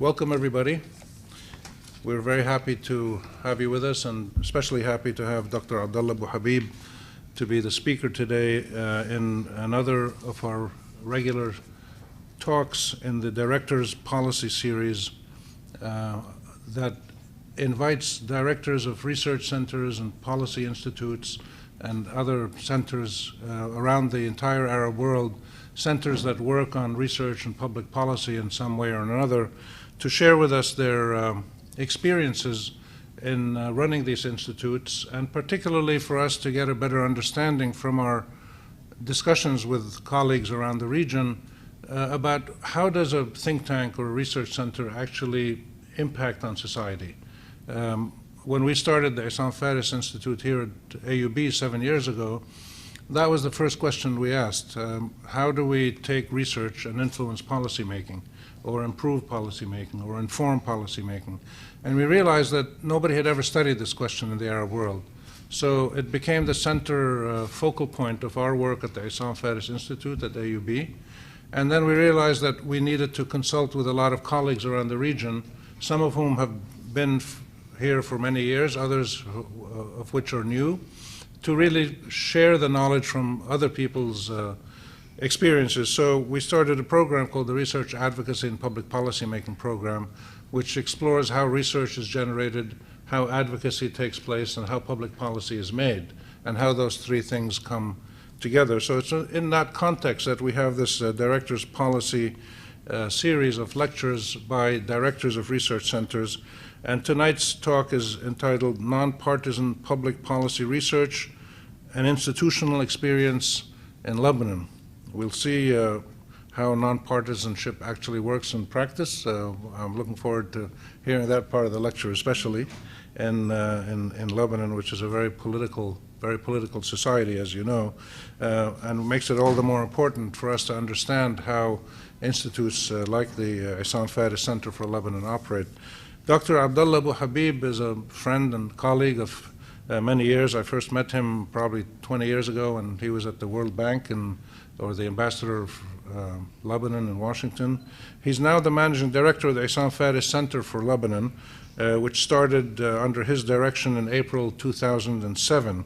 Welcome, everybody. We're very happy to have you with us, and especially happy to have Dr. Abdallah Bouhabib to be the speaker today in another of our regular talks in the Directors Policy Series that invites directors of research centers and policy institutes and other centers around the entire Arab world, centers that work on research and public policy in some way or another, to share with us their experiences in running these institutes, and particularly for us to get a better understanding from our discussions with colleagues around the region about how does a think tank or a research center actually impact on society. When we started the Issam Fares Institute here at AUB 7 years ago, that was the first question we asked. How do we take research and influence policymaking, or improve policymaking, or inform policymaking? And we realized that nobody had ever studied this question in the Arab world. So it became the center focal point of our work at the Issam Fares Institute at AUB. And then we realized that we needed to consult with a lot of colleagues around the region, some of whom have been here for many years, others of which are new, to really share the knowledge from other people's experiences. So we started a program called the Research Advocacy and Public Policy Making Program, which explores how research is generated, how advocacy takes place, and how public policy is made, and how those three things come together. So it's in that context that we have this Directors Policy series of lectures by directors of research centers. And tonight's talk is entitled Non-partisan Public Policy Research and Institutional Experience in Lebanon. We'll see how nonpartisanship actually works in practice. I'm looking forward to hearing that part of the lecture, especially in Lebanon, which is a very political society, as you know, and makes it all the more important for us to understand how institutes like the Issam Fares Center for Lebanon operate. Dr. Abdallah Bouhabib is a friend and colleague of many years. I first met him probably 20 years ago, and he was at the World Bank or the ambassador of Lebanon in Washington. He's now the managing director of the Issam Fares Center for Lebanon, which started under his direction in April 2007.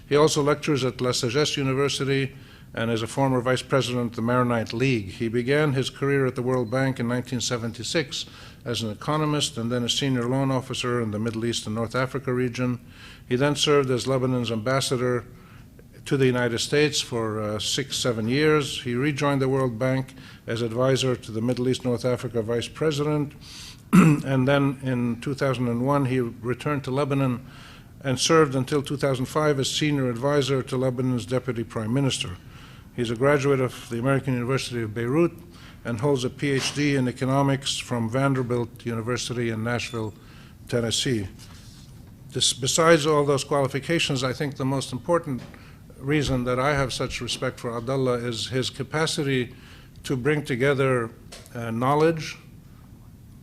He also lectures at Sagesse University and is a former vice president of the Maronite League. He began his career at the World Bank in 1976 as an economist and then a senior loan officer in the Middle East and North Africa region. He then served as Lebanon's ambassador to the United States for 7 years. He rejoined the World Bank as advisor to the Middle East North Africa vice president. And then in 2001, he returned to Lebanon and served until 2005 as senior advisor to Lebanon's deputy prime minister. He's a graduate of the American University of Beirut and holds a PhD in economics from Vanderbilt University in Nashville, Tennessee. Besides all those qualifications, I think the most important reason that I have such respect for Abdallah is his capacity to bring together knowledge,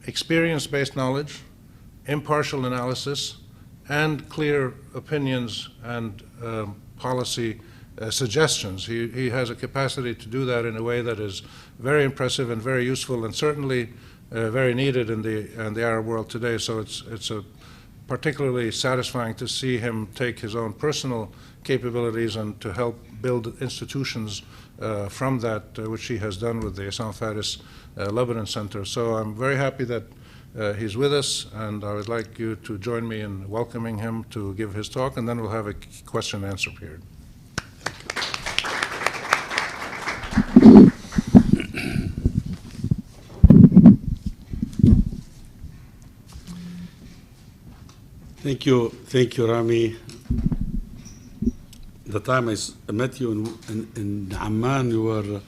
experience-based knowledge, impartial analysis, and clear opinions and policy suggestions. He has a capacity to do that in a way that is very impressive and very useful, and certainly very needed in the Arab world today. So it's particularly satisfying to see him take his own personal capabilities and to help build institutions from that, which he has done with the Issam Fares Lebanon Center. So I'm very happy that he's with us, and I would like you to join me in welcoming him to give his talk, and then we'll have a question and answer period. Thank you, Rami. The time I met you in Amman, you were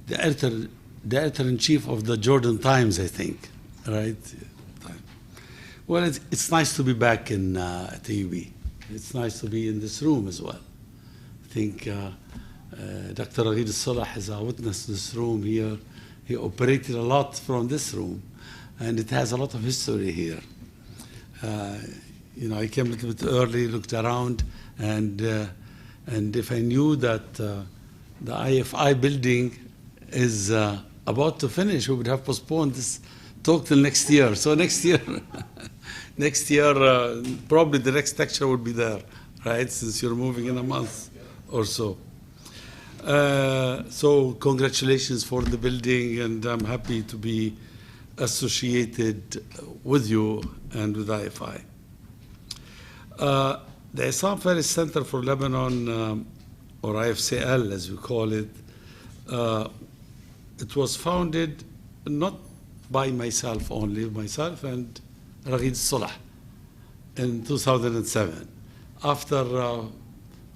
the editor-in-chief of the Jordan Times, I think, right? Well, it's nice to be back at AUB. It's nice to be in this room as well. I think Dr. Ragid al-Salah has witnessed this room here. He operated a lot from this room, and it has a lot of history here. I came a little bit early, looked around, and if I knew that the IFI building is about to finish, we would have postponed this talk till next year. So next year, next year, probably the next lecture will be there, right? Since you're moving in a month or so. So congratulations for the building, and I'm happy to be associated with you and with IFI. The Issam Fares Center for Lebanon, or IFCL as we call it, it was founded not by myself only, myself and Ragid Salah in 2007. After 4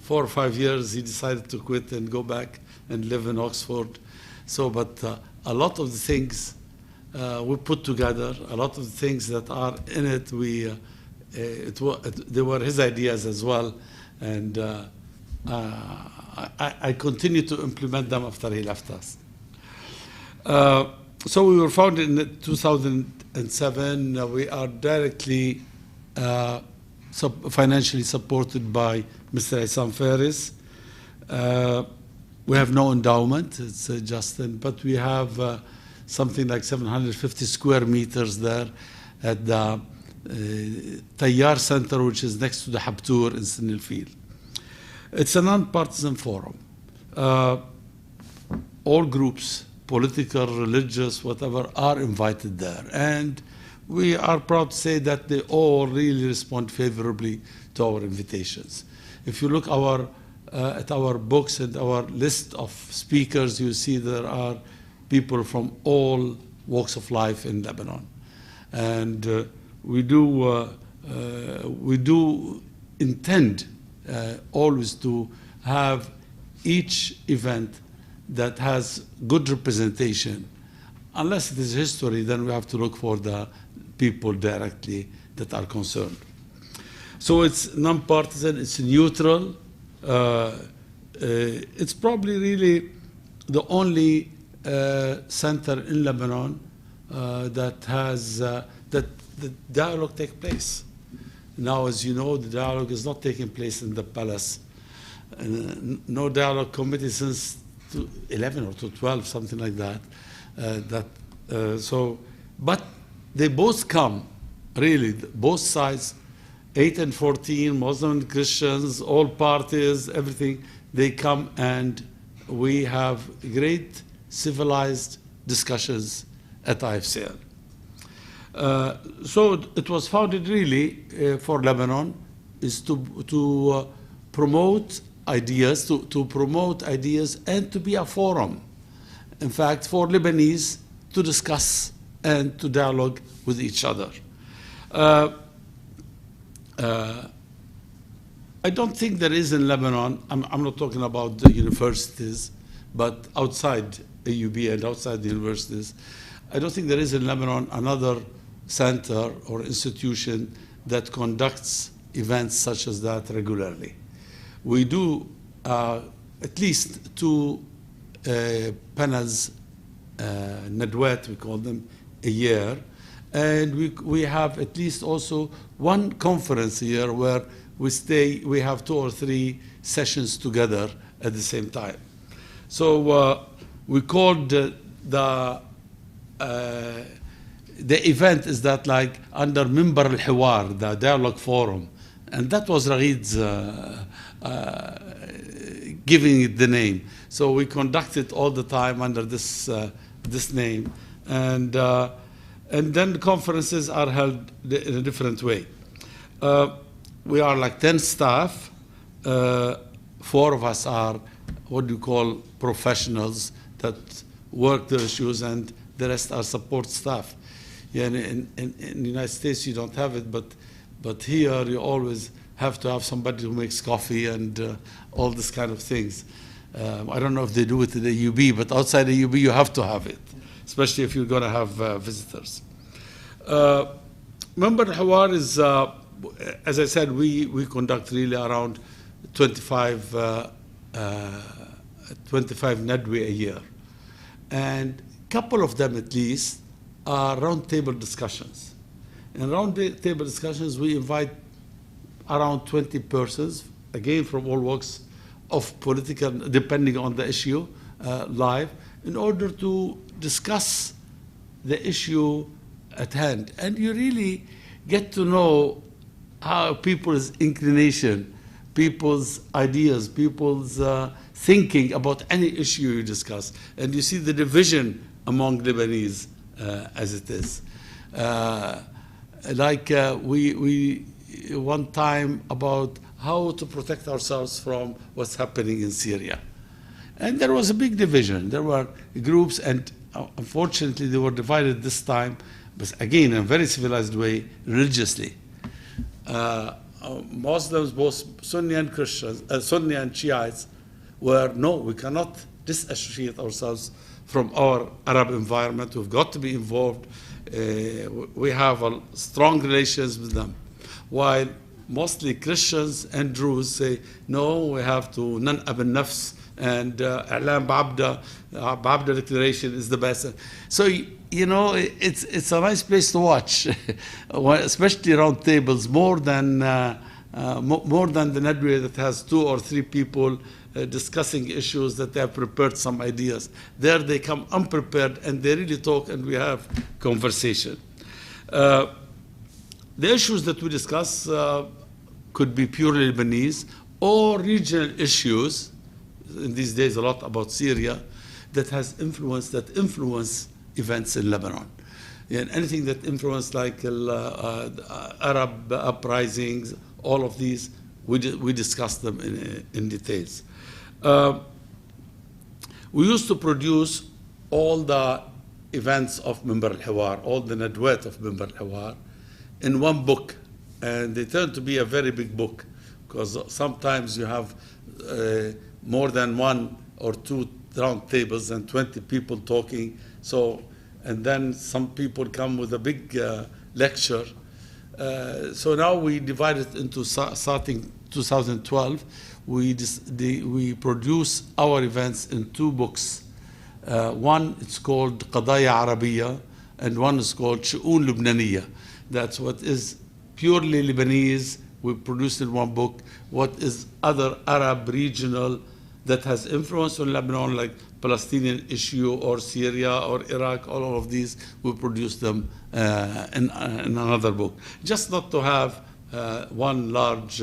or 5 years, he decided to quit and go back and live in Oxford. So, but a lot of the things we put together, a lot of the things that are in it, they were his ideas as well, and I continue to implement them after he left us. So we were founded in 2007. We are directly financially supported by Mr. Issam Fares. We have no endowment, it's Justin, but we have something like 750 square meters there at the Tayyar Center, which is next to the Habtour in Sin al-Fil. It's a non-partisan forum. All groups, political, religious, whatever, are invited there. And we are proud to say that they all really respond favorably to our invitations. If you look at our books and our list of speakers, you see there are people from all walks of life in Lebanon. And we do intend always to have each event that has good representation. Unless it is history, then we have to look for the people directly that are concerned. So it's non-partisan, it's neutral. It's probably really the only center in Lebanon that has that the dialogue take place. Now, as you know, the dialogue is not taking place in the palace. No dialogue committee since 11 or 12, something like that. But they both come, really, both sides, 8 and 14, Muslim and Christians, all parties, everything, they come and we have great civilized discussions at IFCL. So it was founded really for Lebanon, is to promote ideas, to promote ideas and to be a forum, in fact, for Lebanese to discuss and to dialogue with each other. I don't think there is in Lebanon, I'm not talking about the universities, but outside AUB and outside the universities, I don't think there is in Lebanon another center or institution that conducts events such as that regularly. We do at least 2 panels, nadwat, we call them, a year. And we have at least also 1 conference a year where we have 2 or 3 sessions together at the same time. So we called the event is that like under Mimbar al-Hiwar, the dialogue forum. And that was Ragid's giving it the name. So we conduct it all the time under this name. And then the conferences are held in a different way. We are like 10 staff. 4 of us are what you call professionals that work the issues, and the rest are support staff. Yeah, in the United States you don't have it, but here you always have to have somebody who makes coffee and all this kind of things. I don't know if they do it at the UB, but outside the UB you have to have it, especially if you're going to have visitors. Member Hawar is, as I said, we conduct really around 25 Nadwi a year. And a couple of them at least are roundtable discussions. In roundtable discussions, we invite around 20 persons, again from all walks of political, depending on the issue, live, in order to discuss the issue at hand, and you really get to know how people's inclination, people's ideas, people's thinking about any issue you discuss, and you see the division among Lebanese as it is. We one time about how to protect ourselves from what's happening in Syria. And there was a big division. There were groups, and unfortunately they were divided this time, but again, in a very civilized way, religiously. Muslims, both Sunni and Christians, Sunni and Shiites, were, no, we cannot disassociate ourselves from our Arab environment. We've got to be involved. We have strong relations with them. While mostly Christians and Druze say, no, we have to nan abn nafs, and I'lam Ba'abda declaration is the best. So, you know, it's a nice place to watch, especially around tables, more than the Nadwi that has 2 or 3 people discussing issues that they have prepared some ideas. There they come unprepared and they really talk and we have conversation. The issues that we discuss could be purely Lebanese or regional issues. In these days, a lot about Syria that influence events in Lebanon. And anything that influence like Arab uprisings, all of these, we discuss them in details. We used to produce all the events of Mimbar al-Hiwar, all the nadwat of Mimbar al-Hiwar, in one book. And they turned to be a very big book, because sometimes you have more than 1 or 2 round tables and 20 people talking. So, and then some people come with a big lecture. So now we divide it into, starting 2012, we produce our events in 2 books. One, it's called Qadaya Arabiya, and one is called Shu'un Lubnaniya. That's what is purely Lebanese. We produced in one book. What is other Arab regional that has influence on Lebanon, like Palestinian issue or Syria or Iraq, all of these, we produce them in another book. Just not to have one large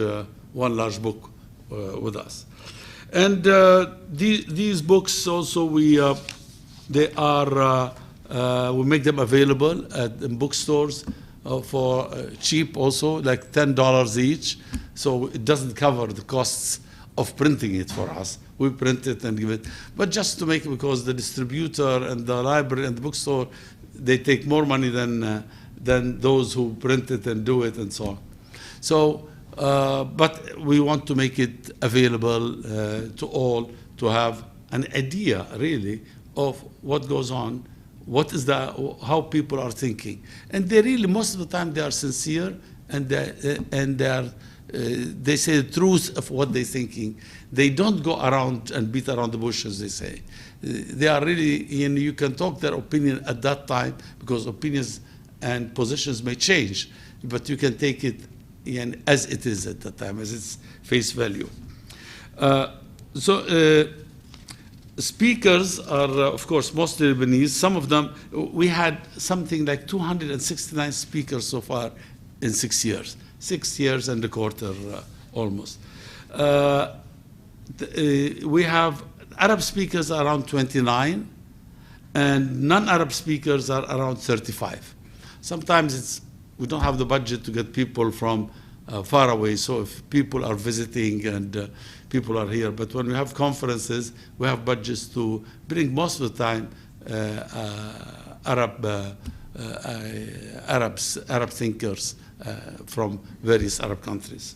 book with us. And these books also, we make them available in bookstores for cheap also, like $10 each. So it doesn't cover the costs of printing it for us. We print it and give it. But just to make it, because the distributor and the library and the bookstore, they take more money than those who print it and do it and so on. So, but we want to make it available to all, to have an idea, really, of what goes on, what is how people are thinking. And they really, most of the time, they are sincere, and they say the truth of what they're thinking. They don't go around and beat around the bush, as they say. They are really, you can talk their opinion at that time, because opinions and positions may change, but you can take it as it is at that time, as its face value. Speakers are, of course, mostly Lebanese. Some of them, we had something like 269 speakers so far in 6 years. 6 years and a quarter, almost. We have Arab speakers around 29, and non-Arab speakers are around 35. Sometimes we don't have the budget to get people from far away, so if people are visiting and people are here, but when we have conferences, we have budgets to bring most of the time Arab thinkers from various Arab countries.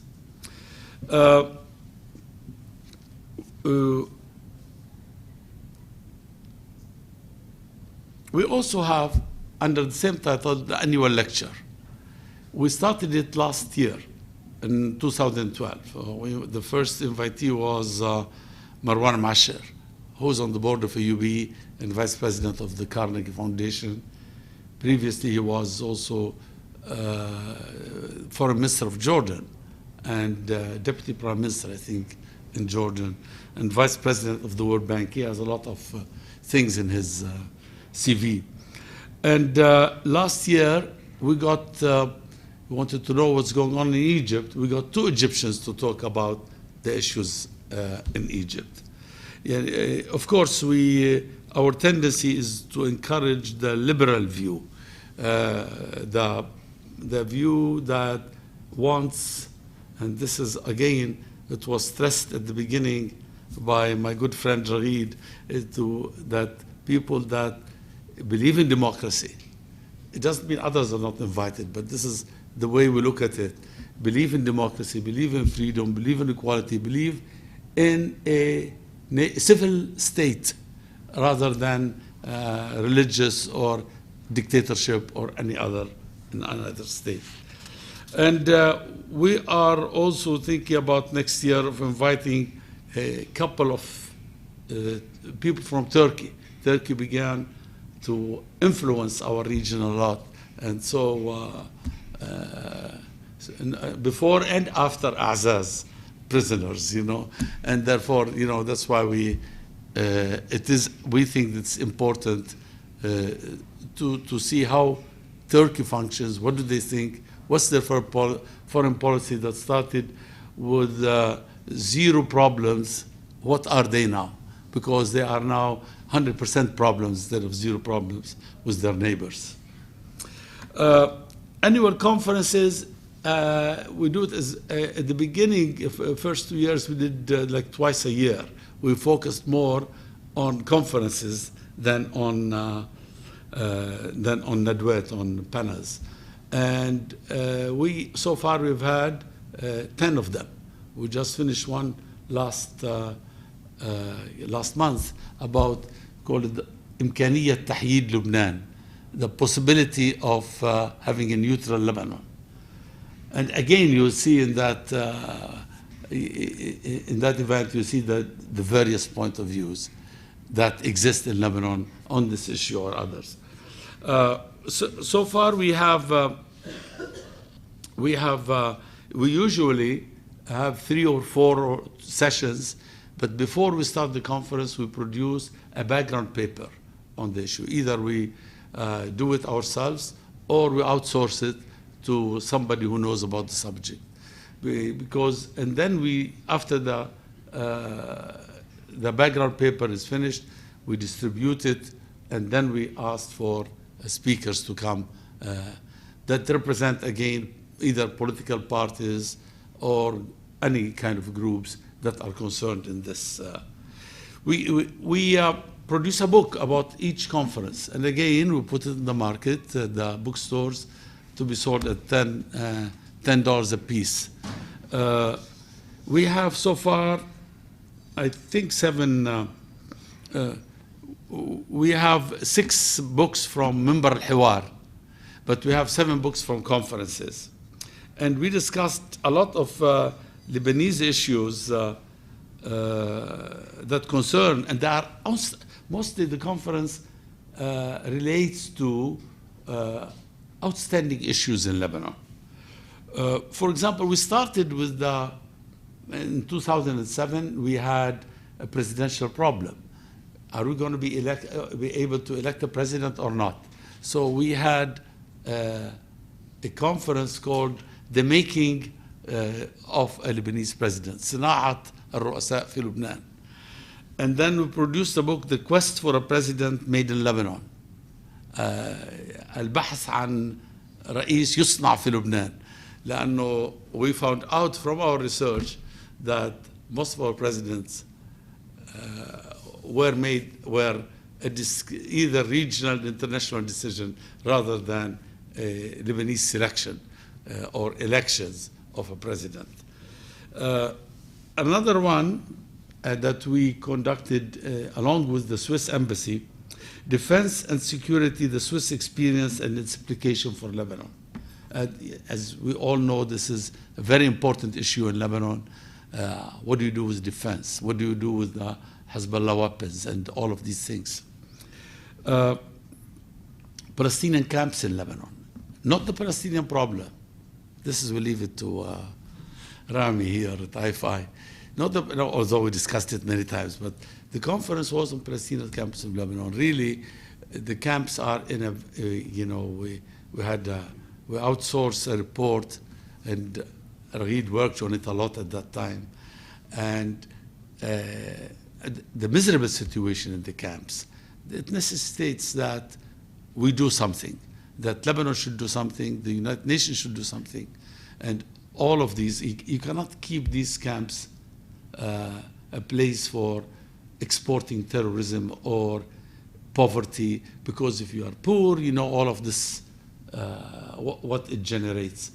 We also have, under the same title, the annual lecture. We started it last year, in 2012. The first invitee was Marwan Masher, who's on the board of AUB and vice president of the Carnegie Foundation. Previously, he was also foreign minister of Jordan and deputy prime minister, I think, in Jordan, and vice president of the World Bank. He has a lot of things in his CV. And last year, we wanted to know what's going on in Egypt. We got 2 Egyptians to talk about the issues in Egypt. Yeah, of course, our tendency is to encourage the liberal view, the view that wants, and this is again, it was stressed at the beginning by my good friend Ragid, that people that believe in democracy, it doesn't mean others are not invited, but this is the way we look at it. Believe in democracy, believe in freedom, believe in equality, believe in a civil state rather than religious or dictatorship or any other state. And we are also thinking about next year of inviting a couple of people from Turkey. Turkey began to influence our region a lot. And so before and after Azaz prisoners, and therefore, that's why we think it's important to see how Turkey functions. What do they think? What's their foreign policy that started with 0 problems? What are they now? Because they are now 100% problems instead of 0 problems with their neighbors. Annual conferences, we do it at the beginning, first 2 years, we did like twice a year. We focused more on conferences than on Nadwet, on panels. And so far we've had 10 of them. We just finished one last month about, called it إمكانية تحييد لبنان, the possibility of having a neutral Lebanon. And again, you'll see in that event, you see the various point of views that exist in Lebanon on this issue or others. So far, we usually have 3 or 4 sessions, but before we start the conference, we produce a background paper on the issue. Either we do it ourselves or we outsource it to somebody who knows about the subject. And then after the background paper is finished, we distribute it, and then we ask for speakers to come that represent, again, either political parties or any kind of groups that are concerned in this. We produce a book about each conference, and again, we put it in the market, the bookstores, to be sold at $10 a piece. We have so far, I think, 7. We have 6 books from Mimbar al-Hiwar, but we have 7 books from conferences. And we discussed a lot of Lebanese issues that concern, and they are mostly the conference relates to outstanding issues in Lebanon. For example, we started with in 2007, we had a presidential problem. Are we going to be able to elect a president or not? So we had a conference called The Making of a Lebanese President, صناعة الرؤساء في لبنان. And then we produced a book, The Quest for a President Made in Lebanon. البحث عن رئيس يصنع في لبنان. لأنه we found out from our research that most of our presidents were either regional, international decision rather than a Lebanese selection or elections of a president. Another one that we conducted along with the Swiss Embassy, Defense and Security, the Swiss Experience and its Implication for Lebanon. As we all know, this is a very important issue in Lebanon. What do you do with defense? What do you do with the Hezbollah weapons and all of these things? Palestinian camps in Lebanon. Not the Palestinian problem. We leave it to Rami here at IFI. Although we discussed it many times, but the conference was on Palestinian camps in Lebanon. Really, the camps are in a, you know, we outsourced a report, and Raghid worked on it a lot at that time. And the miserable situation in the camps, it necessitates that we do something, that Lebanon should do something, the United Nations should do something. And all of these, you cannot keep these camps a place for exporting terrorism or poverty, because if you are poor, you know all of this, what it generates.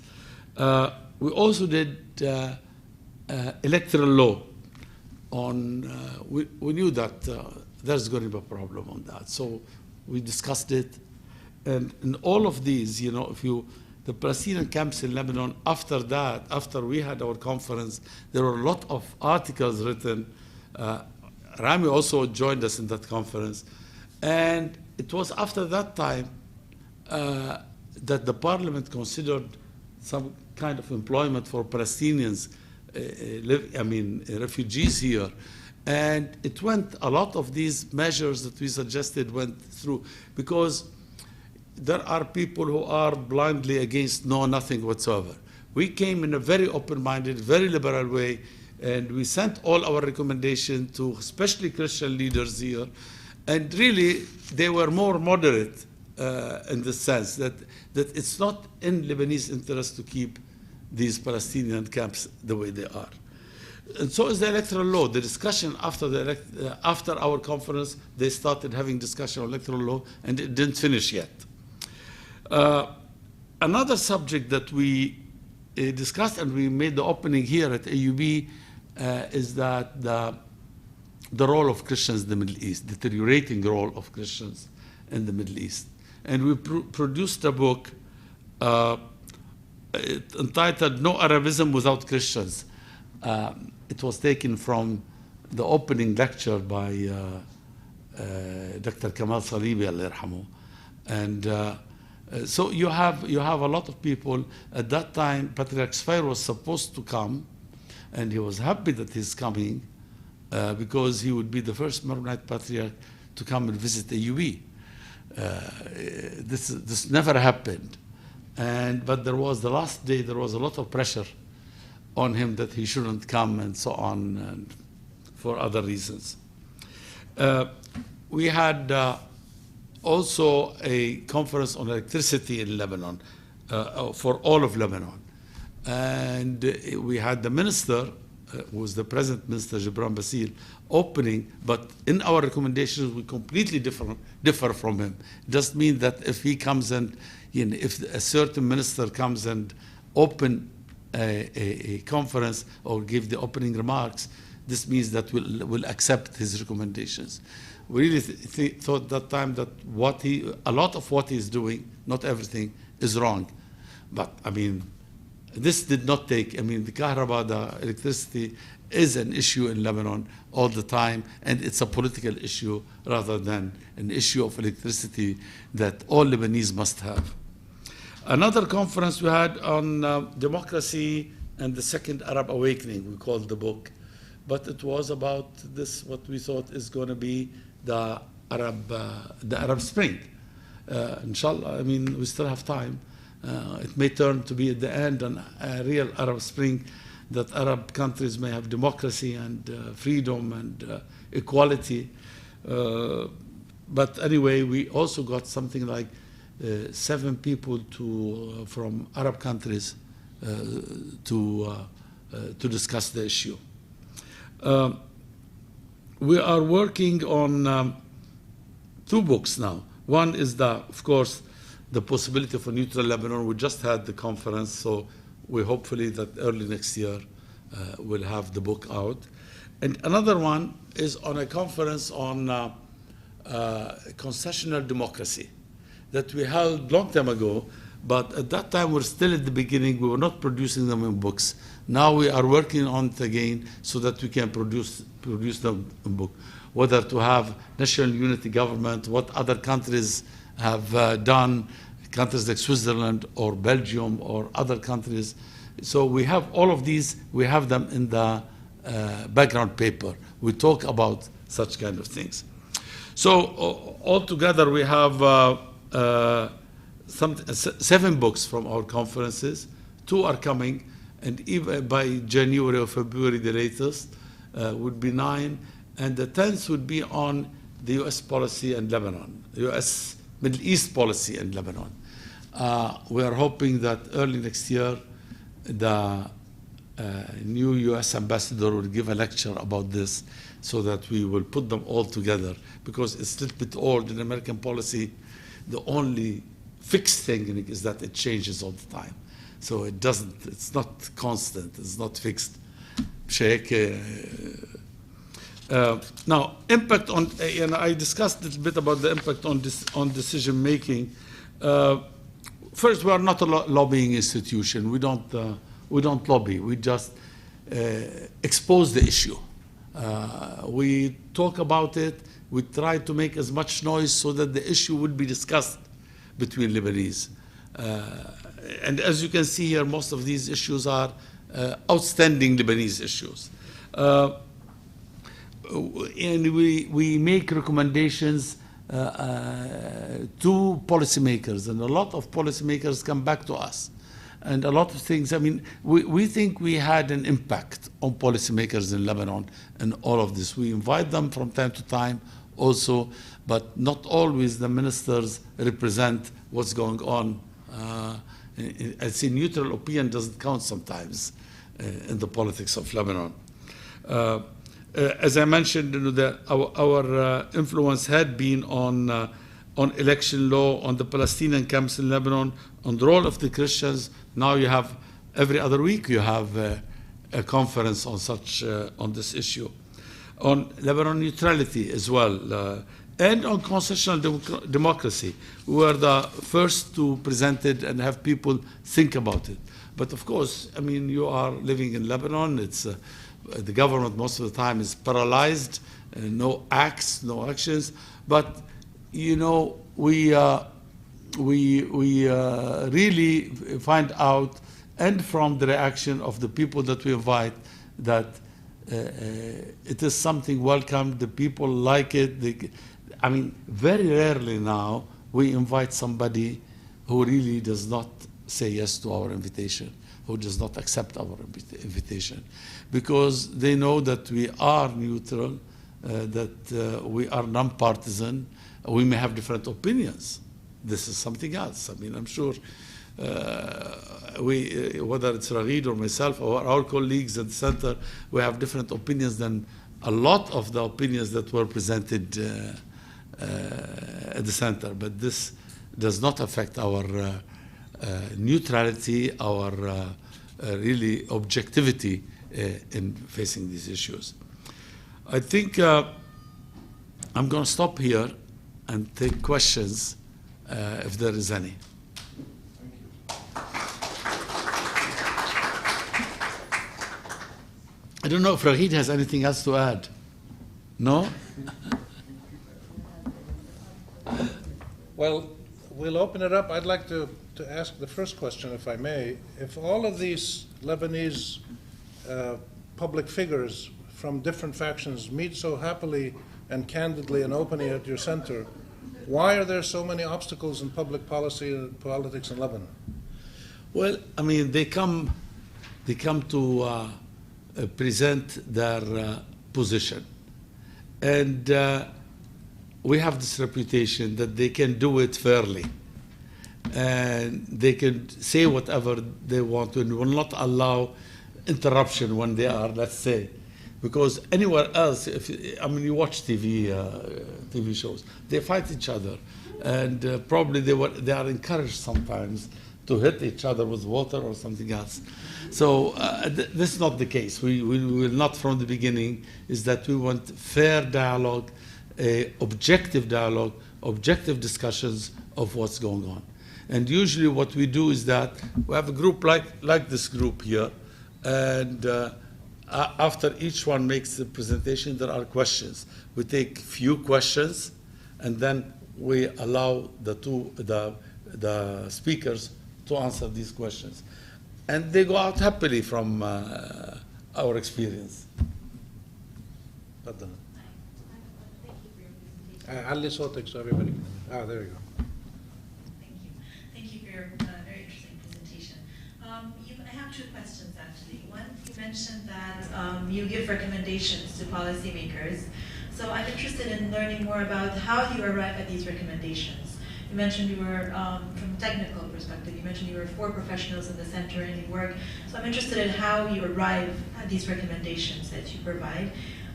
We also did electoral law on, we knew that there's going to be a problem on that. So we discussed it. And in all of these, you know, the Palestinian camps in Lebanon, after that, after we had our conference, there were a lot of articles written. Rami also joined us in that conference. And it was after that time that the parliament considered some kind of employment for Palestinians, refugees here. And it went, a lot of these measures that we suggested went through, because there are people who are blindly against nothing whatsoever. We came in a very open-minded, very liberal way, and we sent all our recommendations to especially Christian leaders here. And really, they were more moderate in the sense that it's not in Lebanese interest to keep these Palestinian camps the way they are. And so is the electoral law. The discussion after our conference, they started having discussion on electoral law, and it didn't finish yet. Another subject that we discussed, and we made the opening here at AUB, is that the role of Christians in the Middle East, deteriorating role of Christians in the Middle East. And we produced a book entitled No Arabism Without Christians. It was taken from the opening lecture by Dr. Kamal Salibi, Allah yarhamu. And so you have a lot of people. At that time, Patriarch Sfair was supposed to come, and he was happy that he's coming, because he would be the first Maronite patriarch to come and visit AUB. This never happened. But there was, the last day, there was a lot of pressure on him that he shouldn't come and so on, and for other reasons. We had also a conference on electricity in Lebanon, for all of Lebanon. And we had the minister, who was the present minister, Gibran Bassil, opening, but in our recommendations, we completely differ from him. It doesn't mean that if he comes and, you know, if a certain minister comes and open a conference or give the opening remarks, this means that we'll accept his recommendations. We really thought that time that a lot of what he's doing, not everything, is wrong. But I mean, this did not take, the kahraba, the electricity, is an issue in Lebanon all the time, and it's a political issue rather than an issue of electricity that all Lebanese must have. Another conference we had on democracy and the Second Arab Awakening, we called the book, but it was about this, what we thought is going to be the Arab Spring. Inshallah, we still have time. It may turn to be at the end a real Arab Spring, that Arab countries may have democracy and freedom and equality. But anyway, we also got something like 7 people from Arab countries to discuss the issue. We are working on 2 books now. One is of course, the possibility for neutral Lebanon. We just had the conference, so we hopefully that early next year we'll have the book out. And another one is on a conference on concessional democracy that we held long time ago, but at that time we're still at the beginning. We were not producing them in books. Now we are working on it again so that we can produce them in book. Whether to have national unity government, what other countries have done, countries like Switzerland or Belgium or other countries. So we have all of these, we have them in the background paper. We talk about such kind of things. So altogether, we have 7 books from our conferences. 2 are coming, and even by January or February, the latest, would be 9, and the 10th would be on the U.S. policy and Lebanon, U.S. Middle East policy and Lebanon. We are hoping that early next year, the new U.S. ambassador will give a lecture about this so that we will put them all together, because it's a little bit old in American policy. The only fixed thing is that it changes all the time. So it's not constant, it's not fixed. Now, impact on, and I discussed a little bit about the impact on decision making. First, we are not a lobbying institution. We don't lobby. We just expose the issue. We talk about it. We try to make as much noise so that the issue would be discussed between Lebanese. And as you can see here, most of these issues are outstanding Lebanese issues. And we make recommendations to policymakers, and a lot of policymakers come back to us. And a lot of things, I mean, we think we had an impact on policymakers in Lebanon and all of this. We invite them from time to time also, but not always the ministers represent what's going on. I see neutral opinion doesn't count sometimes in the politics of Lebanon. As I mentioned, our influence had been on election law, on the Palestinian camps in Lebanon, on the role of the Christians. Now you have, every other week, you have a conference on on this issue. On Lebanon neutrality as well, and on constitutional democracy. We were the first to present it and have people think about it. But of course, I mean, you are living in Lebanon. It's the government most of the time is paralyzed, no acts, no actions. But you know, we really find out, and from the reaction of the people that we invite, that it is something welcome. The people like it. I mean, very rarely now we invite somebody who really does not say yes to our invitation, who does not accept our invitation, because they know that we are neutral, that we are non-partisan. We may have different opinions. This is something else. I mean, I'm sure whether it's Ragid or myself or our colleagues at the center, we have different opinions than a lot of the opinions that were presented at the center. But this does not affect our neutrality, our really objectivity in facing these issues. I think I'm going to stop here and take questions if there is any. I don't know if Ragid has anything else to add. No? Well, we'll open it up. I'd like to ask the first question, if I may. If all of these Lebanese public figures from different factions meet so happily and candidly and openly at your center, why are there so many obstacles in public policy and politics in Lebanon? Well, I mean, they come to present their position. And we have this reputation that they can do it fairly. And they can say whatever they want to, and will not allow interruption when they are, let's say. Because anywhere else, you watch TV shows, they fight each other. And probably they are encouraged sometimes to hit each other with water or something else. So this is not the case. We will not from the beginning, is that we want fair dialogue, objective discussions of what's going on. And usually what we do is that we have a group like this group here, and after each one makes the presentation, there are questions. We take few questions, and then we allow the speakers to answer these questions. And they go out happily from our experience. علي صوتك so everybody can. There you go. Thank you. Thank you for your very interesting presentation. I have two questions actually. One, you mentioned that you give recommendations to policymakers. So I'm interested in learning more about how you arrive at these recommendations. You mentioned you were, from a technical perspective, you mentioned you were 4 professionals in the center and you work. So I'm interested in how you arrive at these recommendations that you provide.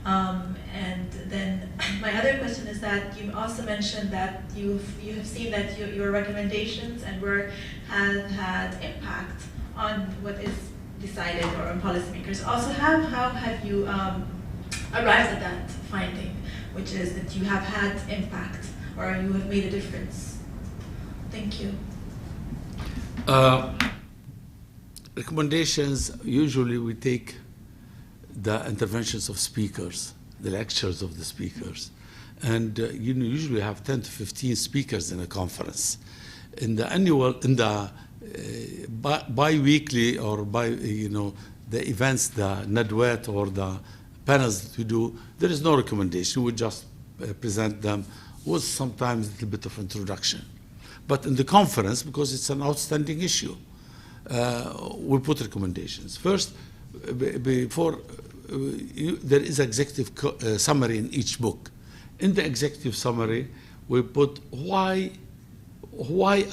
And then my other question is that you also mentioned that you have seen that your recommendations and work have had impact on what is decided or on policymakers. Also, how have you arrived at that finding, which is that you have had impact or you have made a difference? Thank you. Recommendations, usually we take the interventions of speakers, the lectures of the speakers. And you usually have 10 to 15 speakers in a conference. In the annual, in the bi-weekly or the events, the Nadwat or the panels that we do, there is no recommendation. We just present them with sometimes a little bit of introduction. But in the conference, because it's an outstanding issue, we put recommendations. First, before there is executive summary in each book. In the executive summary, we put why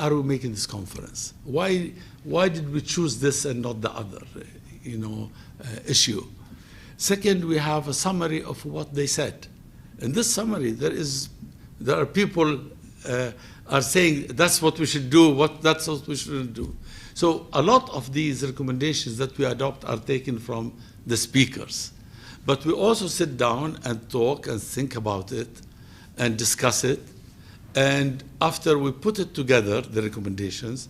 are we making this conference? Why did we choose this and not the other issue? Second, we have a summary of what they said. In this summary, there are people are saying that's what we should do, that's what we shouldn't do. So a lot of these recommendations that we adopt are taken from the speakers. But we also sit down and talk and think about it and discuss it. And after we put it together, the recommendations,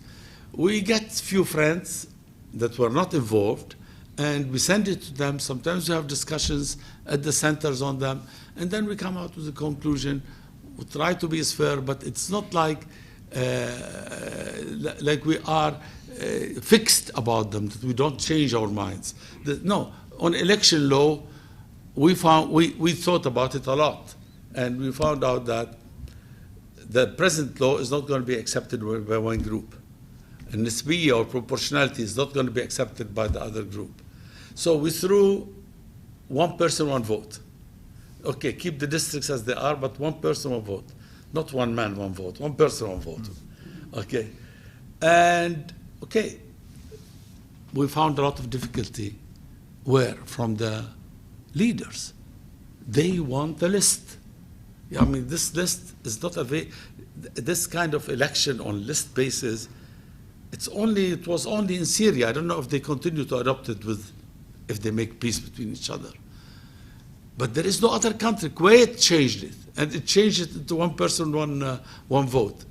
we get few friends that were not involved and we send it to them. Sometimes we have discussions at the centers on them. And then we come out with a conclusion. We try to be as fair, but it's not like we are fixed about them, that we don't change our minds. No, on election law, we thought about it a lot, and we found out that the present law is not going to be accepted by one group. And nisbiyya or proportionality is not going to be accepted by the other group. So we threw one person, one vote. Okay, keep the districts as they are, but one person, one vote. Not one man, one vote. One person, one vote. Okay. And, okay, we found a lot of difficulty. Where? From the leaders. They want a list. I mean, this list is not this kind of election on list basis. It was only in Syria. I don't know if they continue to adopt it if they make peace between each other. But there is no other country. Kuwait changed it, and it changed it into one person, one vote.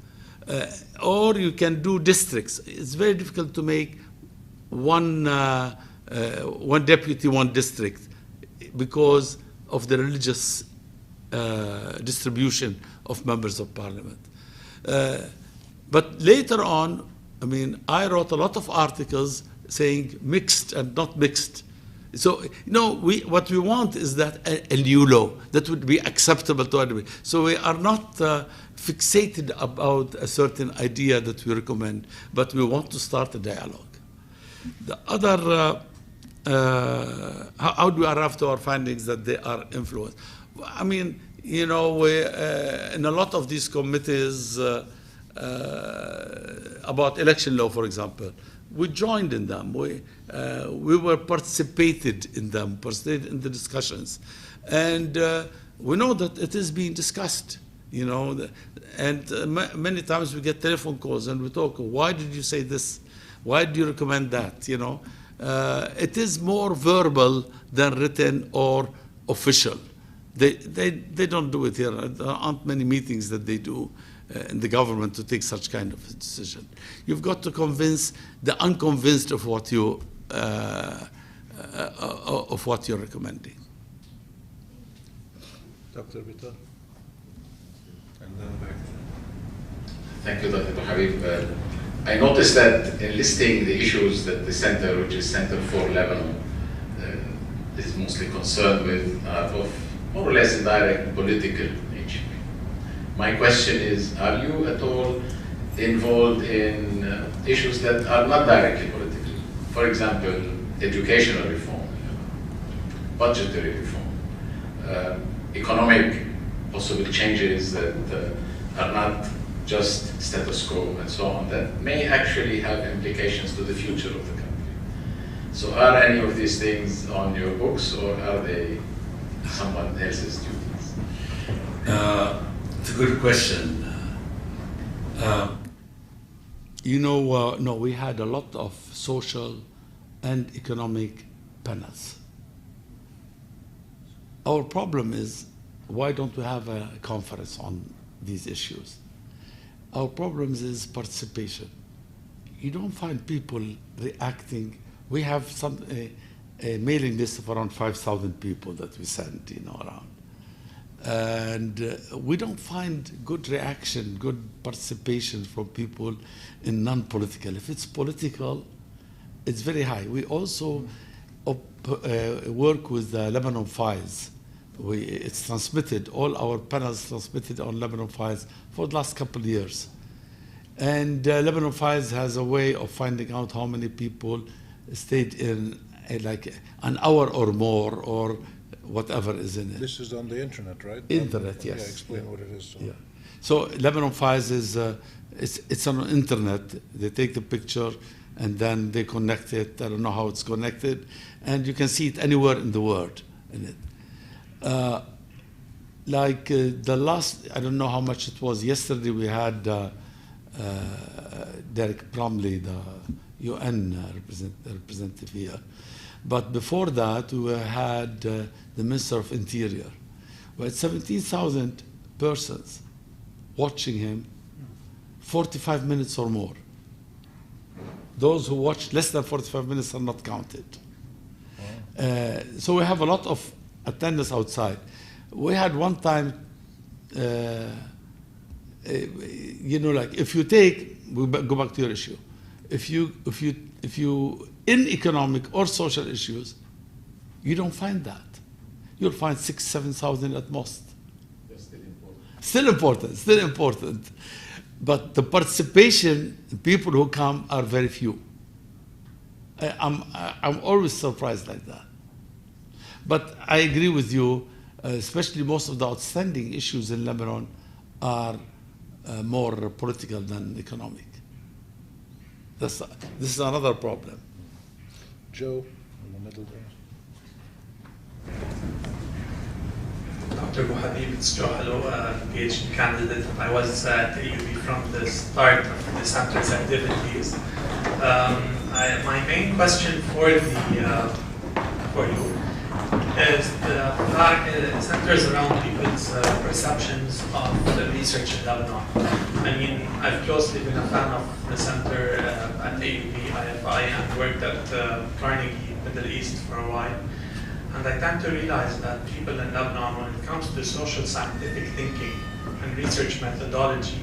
Or you can do districts. It's very difficult to make one deputy, one district, because of the religious distribution of members of parliament. But later on, I mean, I wrote a lot of articles saying mixed and not mixed. So, what we want is that a new law that would be acceptable to everybody. So we are not fixated about a certain idea that we recommend, but we want to start a dialogue. The other, how do we arrive to our findings that they are influenced? I mean, we, in a lot of these committees about election law, for example, we joined in them. We were participated in them, participated in the discussions. And we know that it is being discussed, and many times we get telephone calls and we talk, why did you say this? Why do you recommend that? It is more verbal than written or official. They don't do it here. There aren't many meetings that they do in the government to take such kind of a decision. You've got to convince the unconvinced of what you're recommending. Dr. Bitar. And then back. Thank you, Dr. Bouhabib. I noticed that in listing the issues that the center, which is Center for Lebanon, is mostly concerned with, of more or less indirect political nature. My question is, are you at all involved in issues that are not directly political? For example, educational reform, budgetary reform, economic possible changes that are not just status quo and so on, that may actually have implications to the future of the country. So are any of these things on your books, or are they someone else's duties? It's a good question. No, we had a lot of social and economic panels. Our problem is, why don't we have a conference on these issues? Our problem is participation. You don't find people reacting. We have a mailing list of around 5,000 people that we send, around. And we don't find good reaction, good participation from people in non-political. If it's political, it's very high. We also work with the Lebanon files. It's transmitted, all our panels transmitted on Lebanon files for the last couple of years. And Lebanon files has a way of finding out how many people stayed in like an hour or more, or whatever is in it. This is on the internet, right? Internet, yes. Yeah, explain what it is. Yeah. So Lebanon files is, it's on the internet. They take the picture and then they connect it. I don't know how it's connected. And you can see it anywhere in the world in it. The last, I don't know how much it was. Yesterday we had Derek Bromley, the UN representative here. But before that, we had the Minister of Interior. We had 17,000 persons watching him 45 minutes or more. Those who watched less than 45 minutes are not counted. So we have a lot of attendance outside. We had one time, if you take, we go back to your issue. If you in economic or social issues, you don't find that. You'll find 6,000, 7,000 at most. Still important. But the participation, people who come are very few. I'm always surprised like that. But I agree with you, especially most of the outstanding issues in Lebanon are more political than economic. This is another problem. Joe, in the middle there. Dr. Bouhabib, it's Joe. Hello, PhD candidate. I was at AUB from the start of the center's activities. My main question for you is the centers around people's perceptions of the research in Lebanon. I mean, I've closely been a fan of the center at AUB, IFI, and worked at Carnegie Middle East for a while. And I tend to realize that people in Lebanon, when it comes to social scientific thinking and research methodology,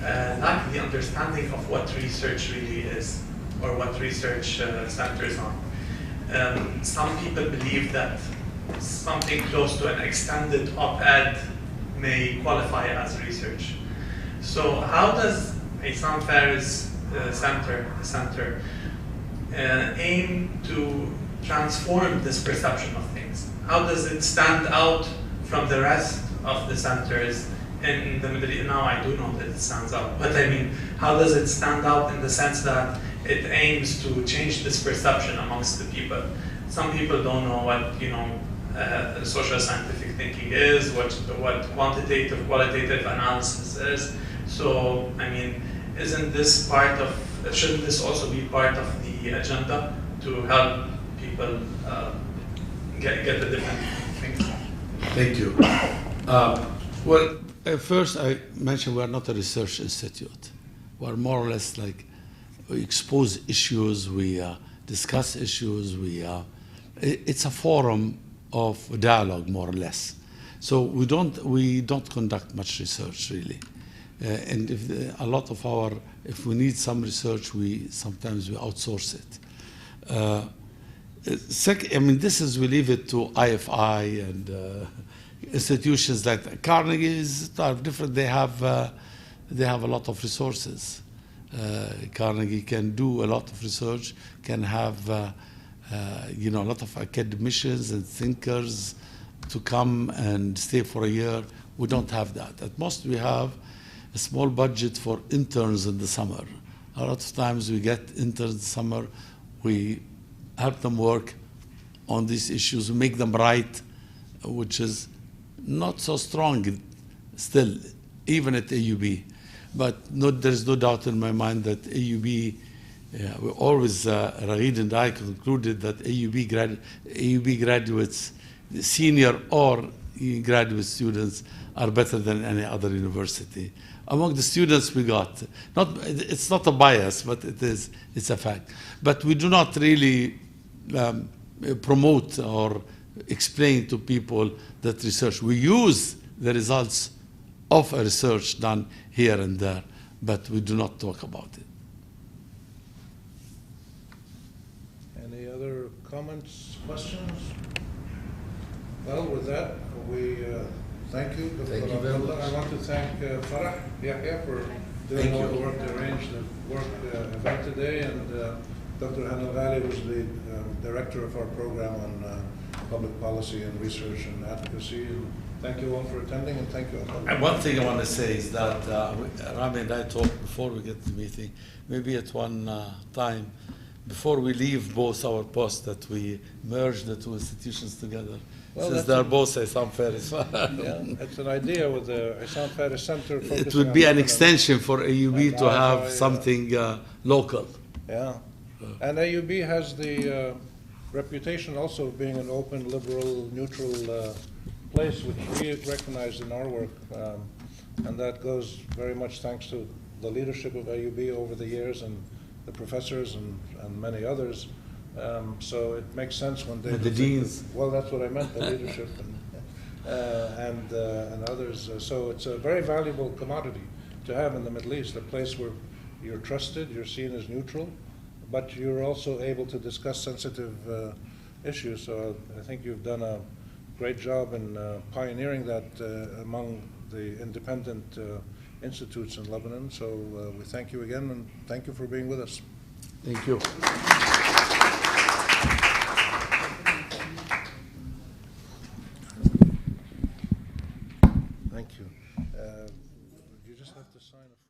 lack the understanding of what research really is, or what research centers on. Some people believe that something close to an extended op-ed may qualify as research. So how does Issam Fares Center aim to transform this perception of things? How does it stand out from the rest of the centers in the Middle East? Now I do know that it stands out, but I mean, how does it stand out in the sense that it aims to change this perception amongst the people? Some people don't know what social scientific thinking is, what quantitative, qualitative analysis is. So I mean, shouldn't this also be part of the agenda to help people get the different things? Thank you. First I mentioned we are not a research institute. We are more or less like, we expose issues, we discuss issues, it's a forum of dialogue, more or less. So we don't conduct much research, really. And if we need some research, sometimes we outsource it. Second, I mean, we leave it to IFI and institutions like Carnegie is different. They have a lot of resources. Carnegie can do a lot of research, can have a lot of academicians and thinkers to come and stay for a year. We don't have that. At most, we have a small budget for interns in the summer. A lot of times we get interns in the summer, we help them work on these issues, we make them write, which is not so strong still, even at AUB. But there's no doubt in my mind that AUB, we always, Raghid and I concluded that AUB graduates, senior or graduate students, are better than any other university. Among the students we got, it's not a bias, but it's a fact. But we do not really promote or explain to people that research. We use the results of a research done here and there, but we do not talk about it. Any other comments, questions? Well, with that, we thank you. Thank you very much. I want to thank Farah Yahya for doing all the work to arrange the event today, and Dr. Hanal Ghali was the director of our program on public policy and research and advocacy. And thank you all for attending, and thank you all. And one thing I want to say is that Rami and I talked before we get to the meeting, maybe at one time, before we leave both our posts, that we merge the two institutions together. Well, Since they're both Issam Fares. Yeah, it's an idea with the Issam Fares Center. It would be an extension for AUB to have something local. Yeah, and AUB has the reputation also of being an open, liberal, neutral place, which we recognize in our work, and that goes very much thanks to the leadership of AUB over the years, and the professors and many others. So it makes sense when they... The deans. Well, that's what I meant, the leadership and others. So it's a very valuable commodity to have in the Middle East, a place where you're trusted, you're seen as neutral, but you're also able to discuss sensitive issues. So I think you've done a great job in pioneering that among the independent institutes in Lebanon. So we thank you again, and thank you for being with us. Thank you. Thank you. You just have to sign a